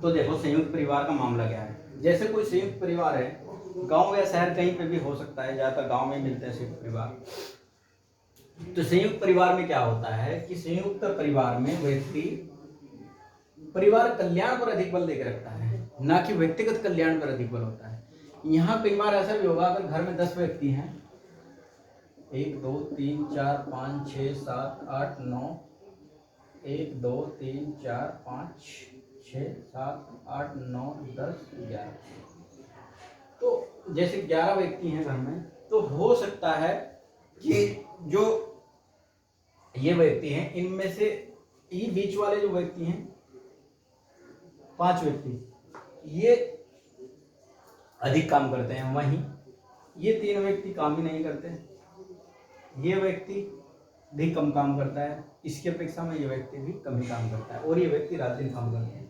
तो देखो संयुक्त परिवार का मामला क्या है। जैसे कोई संयुक्त परिवार है, गांव या शहर कहीं पे भी हो सकता है, ज़्यादातर गांव में मिलते हैं संयुक्त परिवार। तो संयुक्त परिवार में क्या होता है कि संयुक्त परिवार में व्यक्ति परिवार कल्याण पर अधिक बल देकर रखता है, ना कि व्यक्तिगत कल्याण पर अधिक बल होता है। यहाँ कई बार ऐसा भी होगा, अगर घर में 10 व्यक्ति हैं, 1 2 3 4 5 6 7 8 9, 1 2 3 4 5 6 7 8 9 10 11, तो जैसे 11 व्यक्ति हैं घर में, तो हो सकता है कि जो ये व्यक्ति हैं, इनमें से ये बीच वाले जो व्यक्ति हैं 5 व्यक्ति, ये अधिक काम करते हैं, वहीं ये 3 व्यक्ति काम ही नहीं करते, ये व्यक्ति भी कम काम करता है, इसकी अपेक्षा में ये व्यक्ति भी कम ही काम करता है, और ये व्यक्ति रात दिन काम करते हैं।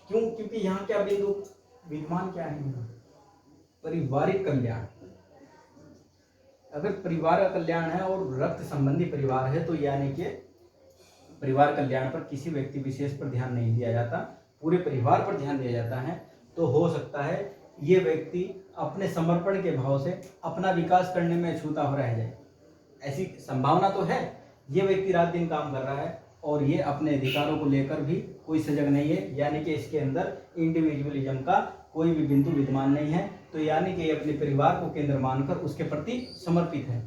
क्यों? क्योंकि यहाँ क्या बिंदु विद्यमान क्या है? पारिवारिक कल्याण। अगर परिवार का कल्याण है और रक्त संबंधी परिवार है, तो यानी कि परिवार कल्याण पर किसी व्यक्ति विशेष पर ध्यान नहीं दिया जाता, पूरे परिवार पर ध्यान दिया जाता है। तो हो सकता है ये व्यक्ति अपने समर्पण के भाव से अपना विकास करने में अछूता हो रह जाए, ऐसी संभावना तो है। ये व्यक्ति रात दिन काम कर रहा है और ये अपने अधिकारों को लेकर भी कोई सजग नहीं है, यानी कि इसके अंदर इंडिविजुअलिज्म का कोई भी बिंदु विद्यमान नहीं है, तो यानी कि ये अपने परिवार को केंद्र मानकर उसके प्रति समर्पित है।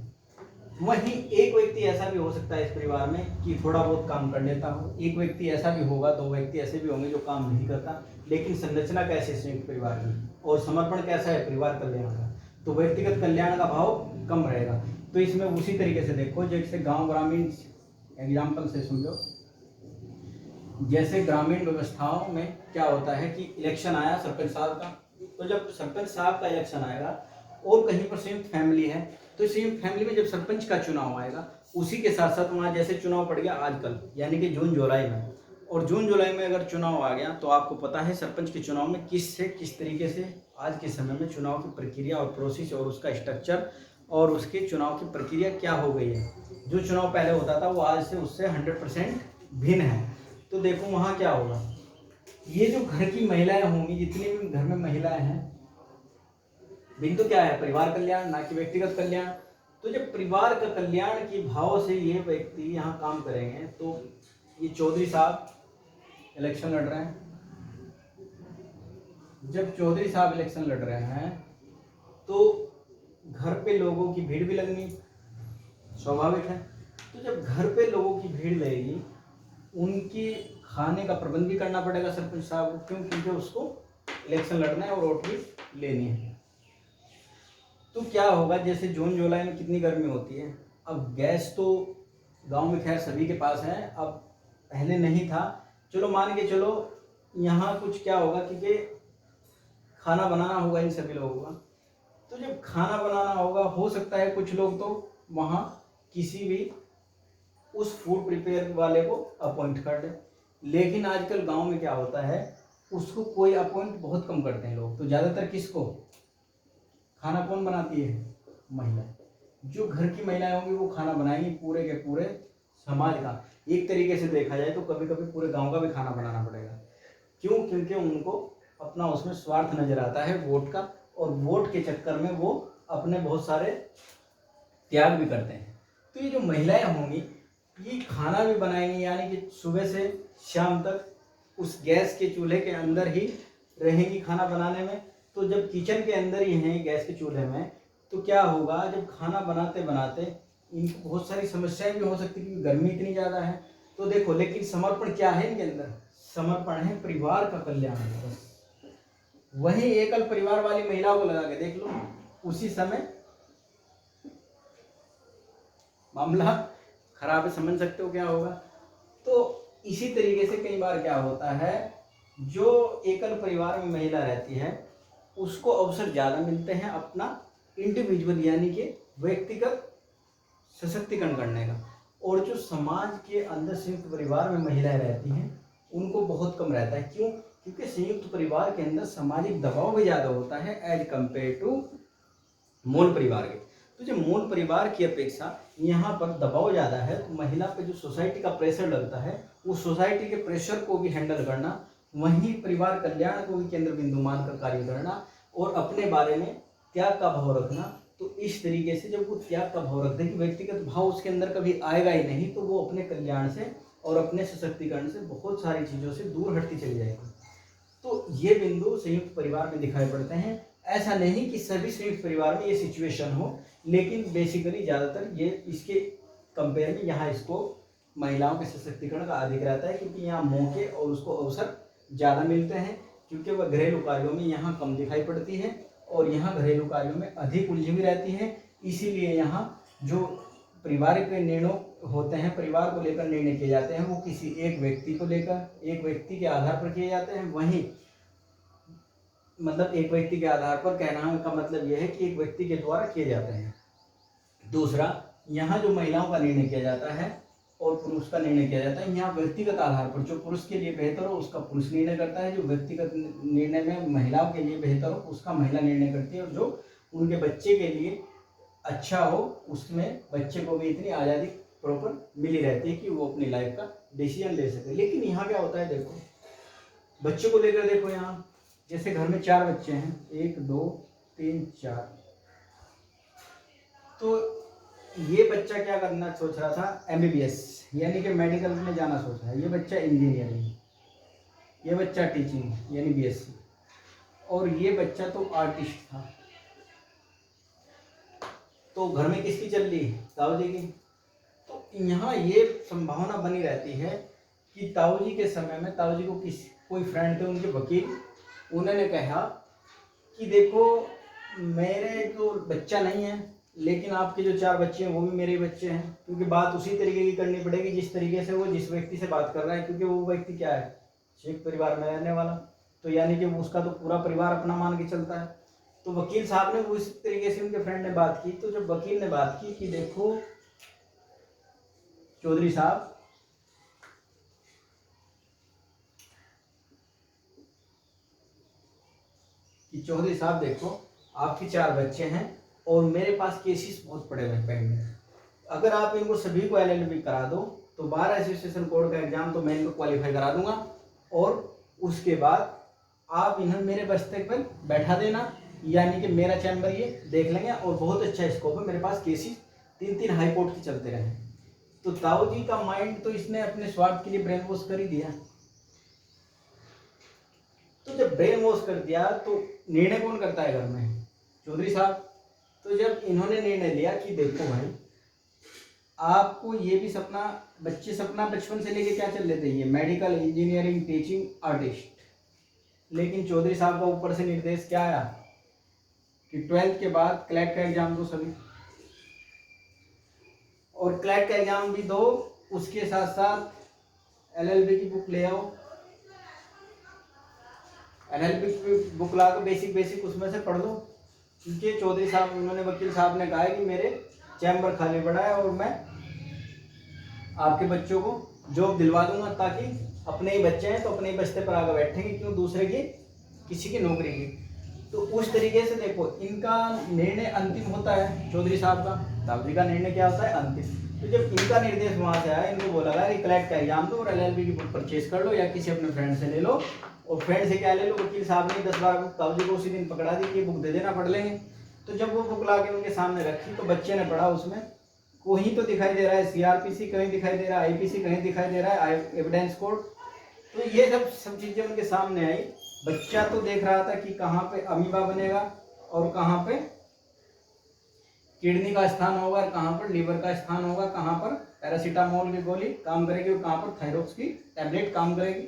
वहीं एक व्यक्ति ऐसा भी हो सकता है इस परिवार में कि थोड़ा बहुत काम कर लेता हो, एक व्यक्ति ऐसा भी होगा, 2 व्यक्ति ऐसे भी होंगे जो काम नहीं करता, लेकिन संरचना कैसे संयुक्त परिवार की और समर्पण कैसा है परिवार कल्याण का, तो व्यक्तिगत कल्याण का भाव कम रहेगा। तो इसमें उसी तरीके से देखो, जैसे गांव ग्रामीण एग्जाम्पल से समझो, जैसे ग्रामीण व्यवस्थाओं में क्या होता है कि इलेक्शन आया सरपंच साहब का, तो जब सरपंच साहब का इलेक्शन आएगा और कहीं पर संयुक्त फैमिली है, तो संयुक्त फैमिली में जब सरपंच का चुनाव आएगा, उसी के साथ साथ वहाँ जैसे चुनाव पड़ गया आजकल, यानी कि जून जुलाई में, और जून जुलाई में अगर चुनाव आ गया, तो आपको पता है सरपंच के चुनाव में किस तरीके से आज के समय में चुनाव की प्रक्रिया और प्रोसेस और उसका स्ट्रक्चर और उसके चुनाव की प्रक्रिया क्या हो गई है। जो चुनाव पहले होता था वो आज से उससे 100% भिन्न है। तो देखो वहाँ क्या होगा, ये जो घर की महिलाएं होंगी, जितनी भी घर में महिलाएं हैं, बिंदु क्या है परिवार कल्याण, ना कि व्यक्तिगत कल्याण। तो जब परिवार का कल्याण के भाव से ये व्यक्ति यहाँ काम करेंगे, तो ये चौधरी साहब इलेक्शन लड़ रहे हैं, जब चौधरी साहब इलेक्शन लड़ रहे हैं तो घर पे लोगों की भीड़ भी लगनी स्वाभाविक है। तो जब घर पे लोगों की भीड़ लगेगी, उनकी खाने का प्रबंध भी करना पड़ेगा सरपंच साहब को, क्यों? क्योंकि उसको इलेक्शन लड़ना है और वोट भी लेनी है। तो क्या होगा, जैसे जून जुलाई में कितनी गर्मी होती है, अब गैस तो गांव में खैर सभी के पास है, अब पहले नहीं था, चलो मान के चलो यहाँ कुछ क्या होगा, क्योंकि खाना बनाना होगा इन सभी लोगों का। तो जब खाना बनाना होगा, हो सकता है कुछ लोग तो वहाँ किसी भी उस फूड प्रिपेयर वाले को अपॉइंट कर दे, लेकिन आजकल गांव में क्या होता है, उसको कोई अपॉइंट बहुत कम करते हैं लोग। तो ज़्यादातर किसको खाना कौन बनाती है? महिला। जो घर की महिलाएं होंगी वो खाना बनाएंगी पूरे के पूरे समाज का, एक तरीके से देखा जाए तो कभी कभी पूरे गांव का भी खाना बनाना पड़ेगा। क्यों? क्योंकि उनको अपना उसमें स्वार्थ नजर आता है वोट का, और वोट के चक्कर में वो अपने बहुत सारे त्याग भी करते हैं। तो ये जो महिलाएं होंगी ये खाना भी बनाएंगी, यानी कि सुबह से शाम तक उस गैस के चूल्हे के अंदर ही रहेंगी खाना बनाने में। तो जब किचन के अंदर ही हैं गैस के चूल्हे में, तो क्या होगा, जब खाना बनाते बनाते इनको बहुत सारी समस्याएं भी हो सकती है, क्योंकि गर्मी इतनी ज़्यादा है। तो देखो, लेकिन समर्पण क्या है इनके अंदर? समर्पण है परिवार का कल्याण। बस वहीं एकल परिवार वाली महिलाओं को लगा के देख लो, उसी समय मामला खराब है, समझ सकते हो क्या होगा। तो इसी तरीके से कई बार क्या होता है, जो एकल परिवार में महिला रहती है उसको अवसर ज़्यादा मिलते हैं अपना इंडिविजुअल यानी कि व्यक्तिगत सशक्तिकरण करने का, और जो समाज के अंदर संयुक्त परिवार में महिलाएं रहती हैं उनको बहुत कम रहता है। क्यों? क्योंकि संयुक्त परिवार के अंदर सामाजिक दबाव भी ज़्यादा होता है एज कम्पेयर टू मूल परिवार के। तो जो मूल परिवार की अपेक्षा यहाँ पर दबाव ज़्यादा है, तो महिला पे जो सोसाइटी का प्रेशर लगता है, उस सोसाइटी के प्रेशर को भी हैंडल करना वहीं परिवार कल्याण को भी केंद्र बिंदु मानकर कार्य करना और अपने बारे में त्याग का भाव रखना। तो इस तरीके से जब वो त्याग का भाव रखते हैं कि व्यक्तिगत भाव उसके अंदर कभी आएगा ही नहीं, तो वो अपने कल्याण से और अपने सशक्तिकरण से बहुत सारी चीज़ों से दूर हटती चली जाएगी। तो ये बिंदु संयुक्त परिवार में दिखाई पड़ते हैं। ऐसा नहीं कि सभी संयुक्त परिवार में ये सिचुएशन हो, लेकिन बेसिकली ज़्यादातर ये इसके कंपेयर में यहाँ इसको महिलाओं के सशक्तिकरण का अधिक रहता है, क्योंकि यहाँ मौके और उसको अवसर ज़्यादा मिलते हैं, क्योंकि वह घरेलू कार्यों में यहाँ कम दिखाई पड़ती है और यहाँ घरेलू कार्यों में अधिक उलझी हुई रहती है। इसीलिए यहाँ जो परिवार के निर्णय होते हैं, परिवार को लेकर निर्णय किए जाते हैं, वो किसी एक व्यक्ति को लेकर, एक व्यक्ति के आधार पर किए जाते हैं। वहीं मतलब एक व्यक्ति के आधार पर कहना का मतलब यह है कि एक व्यक्ति के द्वारा किए जाते हैं। दूसरा, यहाँ जो महिलाओं का निर्णय किया जाता है और पुरुष का निर्णय किया जाता है, यहाँ व्यक्तिगत आधार पर जो पुरुष के लिए बेहतर हो उसका पुरुष निर्णय करता है, जो व्यक्तिगत निर्णय में महिलाओं के लिए बेहतर हो उसका महिला निर्णय करती है, और जो उनके बच्चे के लिए अच्छा हो उसमें बच्चे को भी इतनी आज़ादी प्रॉपर मिली रहती है कि वो अपनी लाइफ का डिसीजन ले सके। लेकिन यहाँ क्या होता है, देखो बच्चों को लेकर देखो, यहाँ जैसे घर में 4 बच्चे हैं, 1 2 3 4, तो ये बच्चा क्या करना सोच रहा था, MBBS यानी कि मेडिकल में जाना सोच रहा है, ये बच्चा इंजीनियरिंग, ये बच्चा टीचिंग यानी BSc, और ये बच्चा तो आर्टिस्ट था। तो घर में किसकी चल रही, ताऊ जी की। तो यहाँ ये संभावना बनी रहती है कि ताऊ जी के समय में ताऊ जी को कोई फ्रेंड थे उनके वकील, उन्होंने कहा कि देखो मेरे तो बच्चा नहीं है, लेकिन आपके जो 4 बच्चे हैं वो भी मेरे बच्चे हैं, क्योंकि बात उसी तरीके की करनी पड़ेगी जिस तरीके से वो जिस व्यक्ति से बात कर रहा है, क्योंकि वो व्यक्ति क्या है, संयुक्त परिवार में रहने वाला, तो यानी कि उसका तो पूरा परिवार अपना मान के चलता है। तो वकील साहब ने वो इस तरीके से उनके फ्रेंड ने बात की। तो जब वकील ने बात की कि देखो चौधरी साहब, देखो आपके 4 बच्चे हैं और मेरे पास केसेस बहुत पड़े हुए पेंडिंग, अगर आप इनको सभी को LLB करा दो तो बार एसोसिएशन कोड का एग्जाम तो मैं इनको क्वालिफाई करा दूंगा, और उसके बाद आप इन्हें मेरे बस्ते पर बैठा देना, यानी कि मेरा चैम्बर ये देख लेंगे, और बहुत अच्छा स्कोप है मेरे पास, केसेस 3 हाई कोर्ट के चलते रहे। तो ताऊ जी का माइंड तो इसने अपने स्वार्थ के लिए ब्रेन वॉश कर ही दिया। तो जब ब्रेन वॉश कर दिया तो निर्णय कौन करता है घर में, चौधरी साहब। तो जब इन्होंने निर्णय लिया कि देखो भाई आपको ये भी सपना, बच्चे सपना बचपन से लेके क्या चल लेते हैं, ये मेडिकल, इंजीनियरिंग, टीचिंग, आर्टिस्ट, लेकिन चौधरी साहब का ऊपर से निर्देश क्या आया कि 12th के बाद क्लैट का एग्जाम दो सभी, और क्लैट का एग्जाम भी दो, उसके साथ साथ LLB की बुक ले आओ, LLB की बुक ला कर बेसिक उसमें से पढ़ लो, क्योंकि चौधरी साहब, उन्होंने वकील साहब ने कहा है कि मेरे चैम्बर खाली पड़ा है और मैं आपके बच्चों को जॉब दिलवा दूंगा, ताकि अपने ही बच्चे हैं तो अपने ही बस्ते पर आगे बैठेंगे, क्यों दूसरे की किसी की नौकरी की। तो उस तरीके से देखो इनका निर्णय अंतिम होता है, चौधरी साहब का, ताऊ जी का निर्णय क्या होता है, अंतिम। तो जब इनका निर्देश वहाँ से आया, इनको बोला गया कि क्लैट का एग्जाम दो और LLB की बुक परचेज कर लो या किसी अपने फ्रेंड से ले लो, और फ्रेंड से क्या ले लो, वकील साहब ने 10-12 बुक ताऊ जी को उसी दिन पकड़ा दी कि ये बुक दे देना, पढ़ लेंगे। तो जब वो बुक ला के उनके सामने रखी तो बच्चे ने पढ़ा, उसमें कहीं तो दिखाई दे रहा है CRPC, कहीं दिखाई दे रहा है IPC, कहीं दिखाई दे रहा है एविडेंस कोड। तो ये सब चीज़ें उनके सामने आई। बच्चा तो देख रहा था कि कहाँ पे अमीबा बनेगा और कहाँ पे किडनी का स्थान होगा, कहाँ पर लीवर का स्थान होगा, कहाँ पर पैरासीटामोल की गोली काम करेगी और कहाँ पर थायरॉक्स की टैबलेट काम करेगी।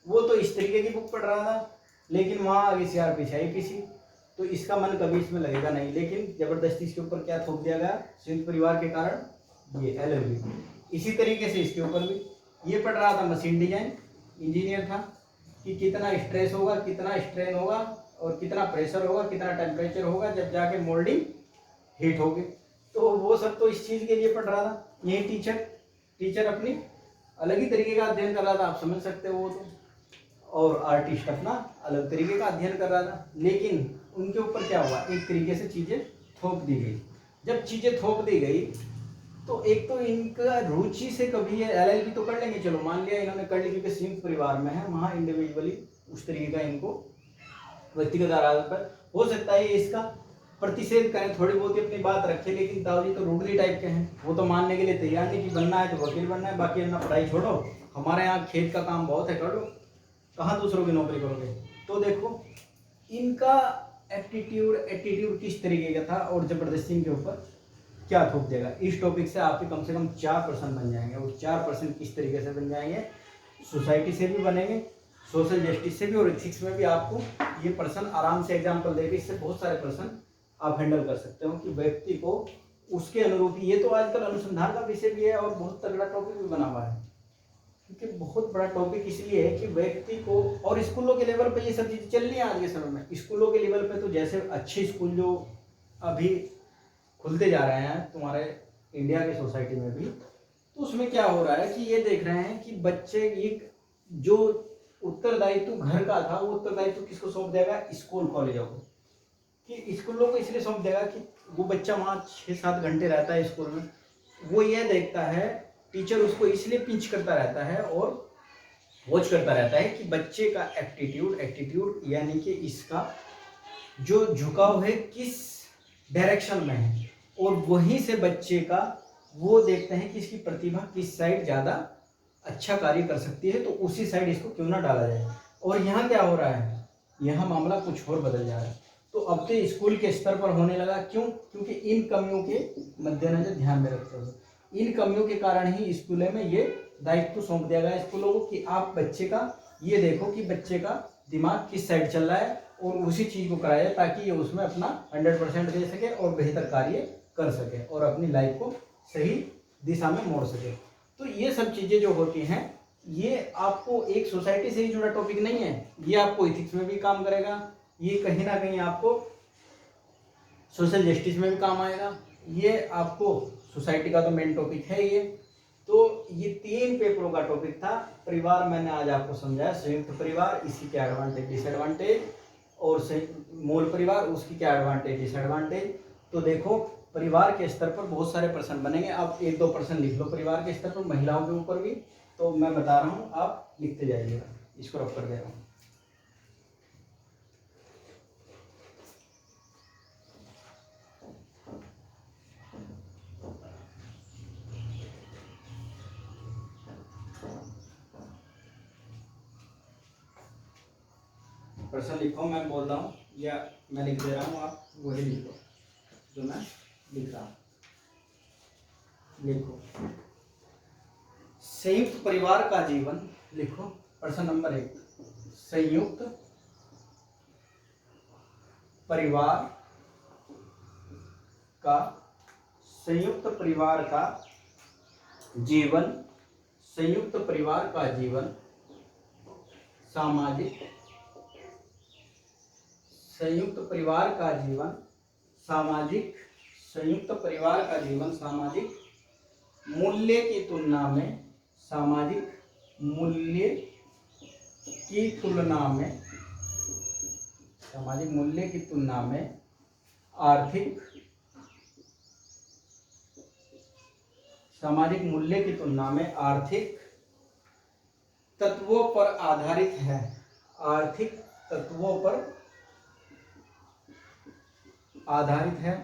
वो तो इस तरीके की बुक पढ़ रहा था, लेकिन वहाँ आगे CRPC IPC, तो इसका मन कभी इसमें लगेगा नहीं। लेकिन जबरदस्ती इसके ऊपर क्या थोप दिया गया, संयुक्त परिवार के कारण, ये LLB। इसी तरीके से इसके ऊपर भी ये पढ़ रहा था मशीन डिजाइन, इंजीनियर था, कि कितना स्ट्रेस होगा, कितना स्ट्रेन होगा और कितना प्रेशर होगा, कितना टेम्परेचर होगा जब जाके मोल्डिंग हीट होगी। तो वो सब तो इस चीज़ के लिए पढ़ रहा था। यही टीचर अपनी अलग ही तरीके का अध्ययन कर रहा था, आप समझ सकते हो वो तो, और आर्टिस्ट अपना अलग तरीके का अध्ययन कर रहा था। लेकिन उनके ऊपर क्या हुआ, एक तरीके से चीज़ें थोप दी गई। जब चीज़ें थोप दी गई तो एक तो इनका रुचि से कभी ये एलएलबी तो कर लेंगे, चलो मान लिया इन्होंने कर ली क्योंकि संयुक्त परिवार में है, वहाँ इंडिविजुअली उस तरीके का इनको व्यक्तिगत आधार पर हो सकता है इसका प्रतिषेध करें, थोड़ी बहुत ही अपनी बात रखे, लेकिन ताऊ जी तो रूडली टाइप के हैं, वो तो मानने के लिए तैयार नहीं कि बनना है तो वकील बनना है, बाकी अपना पढ़ाई छोड़ो, हमारे यहाँ खेत का काम बहुत है, करो, कहाँ दूसरों की नौकरी करोगे। तो देखो इनका एटीट्यूड किस तरीके का था और जबरदस्ती इनके ऊपर क्या थोप देगा। इस टॉपिक से आपके कम से कम 4% बन जाएंगे, और 4% किस तरीके से बन जाएंगे, सोसाइटी से भी बनेंगे, सोशल जस्टिस से भी, और इथिक्स में भी आपको ये पर्सन आराम से एग्जाम्पल देके इससे बहुत सारे पर्सन आप हैंडल कर सकते हो कि व्यक्ति को उसके अनुरूप। ये तो आजकल अनुसंधान का विषय भी है और बहुत तगड़ा टॉपिक भी बना हुआ है, क्योंकि बहुत बड़ा टॉपिक इसलिए है कि व्यक्ति को, और स्कूलों के लेवल पे ये सब चीज़ें चल रही हैं आज के समय में। स्कूलों के लेवल पे तो जैसे अच्छे स्कूल जो अभी खुलते जा रहे हैं तुम्हारे इंडिया के सोसाइटी में भी, तो उसमें क्या हो रहा है कि ये देख रहे हैं कि बच्चे एक जो उत्तरदायित्व घर का था वो उत्तरदायित्व किसको सौंप देगा, स्कूल कॉलेजों को, कि स्कूलों को इसलिए सौंप देगा कि वो बच्चा वहाँ 6-7 घंटे रहता है स्कूल में, वो ये देखता है, टीचर उसको इसलिए पिंच करता रहता है और वॉच करता रहता है कि बच्चे का एटीट्यूड यानी कि इसका जो झुकाव है किस डायरेक्शन में है, और वहीं से बच्चे का वो देखते हैं कि इसकी प्रतिभा किस साइड ज़्यादा अच्छा कार्य कर सकती है, तो उसी साइड इसको क्यों ना डाला जाए। और यहाँ क्या हो रहा है, यहाँ मामला कुछ और बदल जा रहा है। तो अब तो स्कूल के स्तर पर होने लगा, क्यों, क्योंकि इन कमियों के मद्देनजर ध्यान में रखते हुए इन कमियों के कारण ही स्कूलों में ये दायित्व सौंप दिया गया स्कूलों को कि आप बच्चे का ये देखो कि बच्चे का दिमाग किस साइड चल रहा है और उसी चीज़ को कराया ताकि ये उसमें अपना 100% दे सके और बेहतर कार्य कर सके और अपनी लाइफ को सही दिशा में मोड़ सके। तो ये सब चीज़ें जो होती हैं ये आपको एक सोसाइटी से ही जुड़ा टॉपिक नहीं है, ये आपको इथिक्स में भी काम करेगा, ये कहीं ना कहीं आपको सोशल जस्टिस में भी काम आएगा, ये आपको सोसाइटी का तो मेन टॉपिक है ये। तो ये 3 पेपरों का टॉपिक था। परिवार मैंने आज आपको समझाया, संयुक्त परिवार इसकी क्या एडवांटेज डिसएडवांटेज, और मूल परिवार उसकी क्या एडवांटेज डिसएडवांटेज। तो देखो परिवार के स्तर पर बहुत सारे प्रश्न बनेंगे, आप 1-2% लिख लो परिवार के स्तर पर, महिलाओं के ऊपर भी, तो मैं बता रहा हूँ आप लिखते जाइएगा, इसको रख कर दे रहा हूँ। प्रश्न लिखो, मैं बोल रहा हूँ या मैं लिख दे रहा हूँ, आप वही लिखो जो मैं लिख रहा हूँ। लिखो संयुक्त परिवार का जीवन, लिखो प्रश्न नंबर 1, संयुक्त परिवार का जीवन, संयुक्त परिवार का जीवन सामाजिक, संयुक्त परिवार का जीवन सामाजिक, संयुक्त परिवार का जीवन सामाजिक मूल्य की तुलना में, सामाजिक मूल्य की तुलना में, सामाजिक मूल्य की तुलना में आर्थिक, सामाजिक मूल्य की तुलना में आर्थिक तत्वों पर आधारित है, आर्थिक तत्वों पर आधारित है।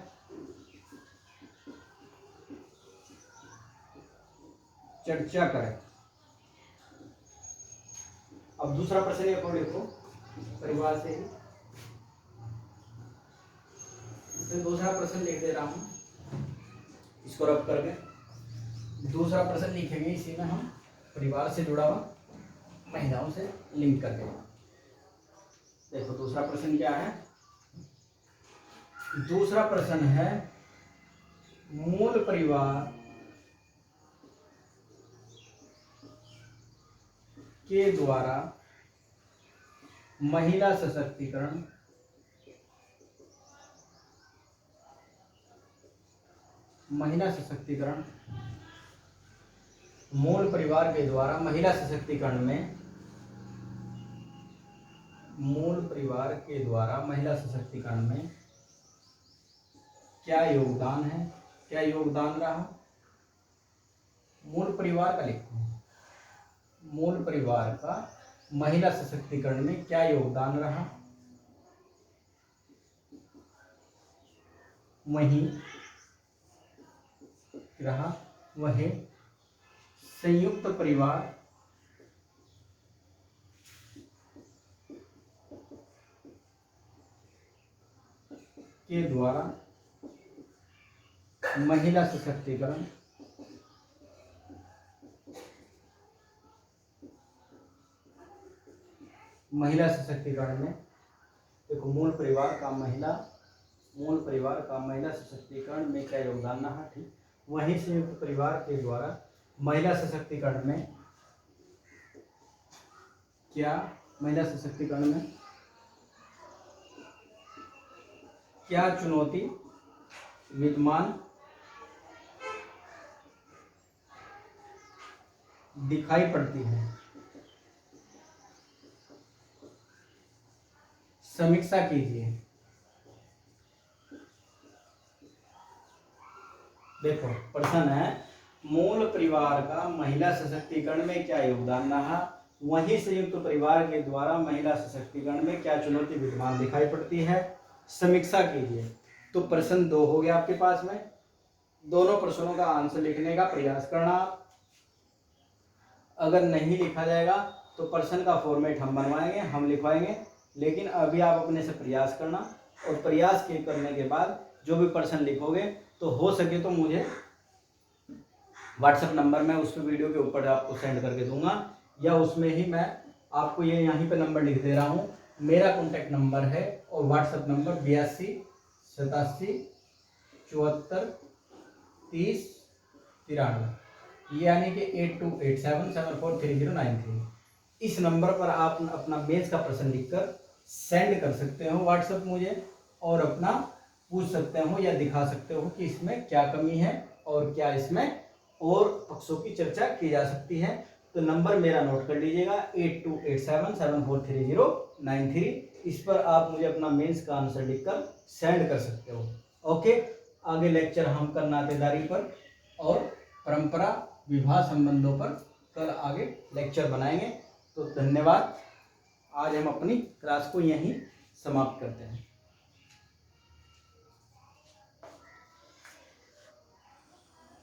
चर्चा करें। अब दूसरा प्रश्न ये को लिखो परिवार से ही, इसमें दूसरा प्रश्न लिख दे रहा हूं, इसको रब करके दूसरा प्रश्न लिखेंगे, इसी में हम परिवार से जुड़ा हुआ महिलाओं से लिंक करके। देखो दूसरा प्रश्न क्या है, दूसरा प्रश्न है मूल परिवार के द्वारा महिला सशक्तिकरण, महिला सशक्तिकरण, मूल परिवार के द्वारा महिला सशक्तिकरण में, मूल परिवार के द्वारा महिला सशक्तिकरण में क्या योगदान है, क्या योगदान रहा, मूल परिवार का लिखो। मूल परिवार का महिला सशक्तिकरण में क्या योगदान रहा? वही रहा वह संयुक्त परिवार के द्वारा महिला सशक्तिकरण में देखो मूल परिवार का महिला सशक्तिकरण में क्या योगदान रहा। ठीक, वहीं संयुक्त परिवार के द्वारा महिला सशक्तिकरण में क्या चुनौती विद्यमान दिखाई पड़ती है? समीक्षा कीजिए। देखो प्रश्न है, मूल परिवार का महिला सशक्तिकरण में क्या योगदान रहा, वहीं संयुक्त परिवार के द्वारा महिला सशक्तिकरण में क्या चुनौती विद्यमान दिखाई पड़ती है, समीक्षा कीजिए। तो प्रश्न 2 हो गया आपके पास में। दोनों प्रश्नों का आंसर लिखने का प्रयास करना। अगर नहीं लिखा जाएगा तो प्रश्न का फॉर्मेट हम बनवाएंगे, हम लिखवाएंगे, लेकिन अभी आप अपने से प्रयास करना, और प्रयास के करने के बाद जो भी प्रश्न लिखोगे तो हो सके तो मुझे व्हाट्सएप नंबर में उस वीडियो के ऊपर आपको सेंड करके दूंगा, या उसमें ही मैं आपको ये यहीं पे नंबर लिख दे रहा हूँ। मेरा कॉन्टैक्ट नंबर है और व्हाट्सएप नंबर 82 87 74 30 93, यानी कि 8287743093। इस नंबर पर आप अपना मेंस का प्रश्न लिखकर सेंड कर सकते हो व्हाट्सएप मुझे, और अपना पूछ सकते हो या दिखा सकते हो कि इसमें क्या कमी है और क्या इसमें और पक्षों की चर्चा की जा सकती है। तो नंबर मेरा नोट कर लीजिएगा 8287743093। इस पर आप मुझे अपना मेंस का आंसर लिखकर सेंड कर सकते हो। ओके, आगे लेक्चर हम कर नातेदारी पर और परंपरा विवाह संबंधों पर कल आगे लेक्चर बनाएंगे। तो धन्यवाद, आज हम अपनी क्लास को यहीं समाप्त करते हैं।